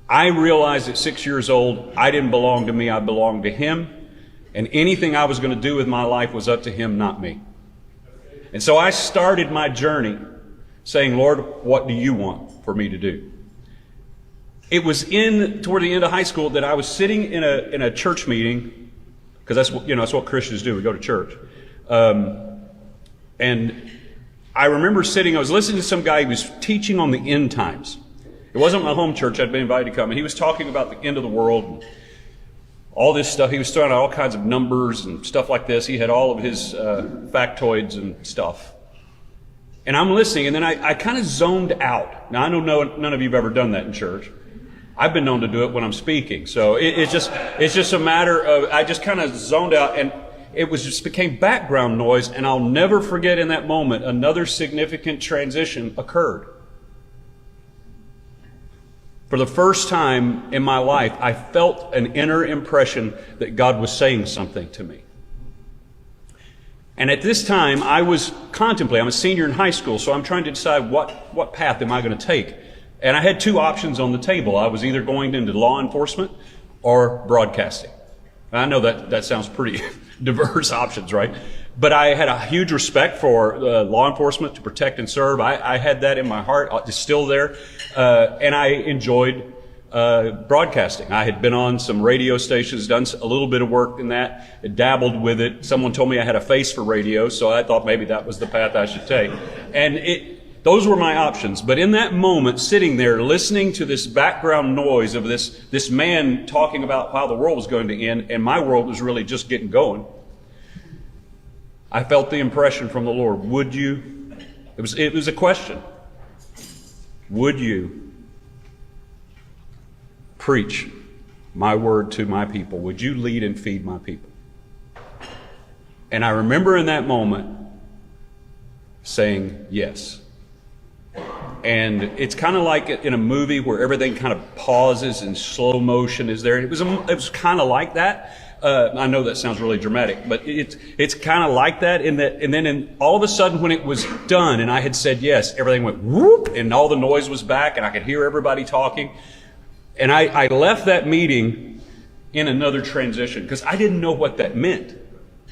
I realized at 6 years old, I didn't belong to me, I belonged to Him. And anything I was going to do with my life was up to Him, not me. And so I started my journey saying, Lord, what do you want for me to do? It was toward the end of high school that I was sitting in a church meeting, because that's what Christians do. We go to church. And I remember I was listening to some guy who was teaching on the end times. It wasn't my home church. I'd been invited to come. And he was talking about the end of the world and all this stuff. He was throwing out all kinds of numbers and stuff like this. He had all of his factoids and stuff. And I'm listening, and then I kind of zoned out. Now, I know none of you have ever done that in church. I've been known to do it when I'm speaking. So it's just a matter of, I just kind of zoned out, and it just became background noise. And I'll never forget in that moment, another significant transition occurred. For the first time in my life, I felt an inner impression that God was saying something to me. And at this time, I was contemplating. I'm a senior in high school, so I'm trying to decide what path am I going to take. And I had two options on the table. I was either going into law enforcement or broadcasting. I know that sounds pretty diverse options, right? But I had a huge respect for law enforcement, to protect and serve. I had that in my heart. It's still there. And I enjoyed broadcasting. I had been on some radio stations, done a little bit of work in that, dabbled with it. Someone told me I had a face for radio, so I thought maybe that was the path I should take. And those were my options. But in that moment, sitting there, listening to this background noise of this man talking about how the world was going to end, and my world was really just getting going, I felt the impression from the Lord, would you, it was a question, would you preach my word to my people? Would you lead and feed my people? And I remember in that moment saying yes. And it's kind of like in a movie where everything kind of pauses and slow motion is there. And it was kind of like that. I know that sounds really dramatic, but it's kind of like that. And then all of a sudden, when it was done and I had said yes, everything went whoop, and all the noise was back, and I could hear everybody talking. And I left that meeting in another transition because I didn't know what that meant.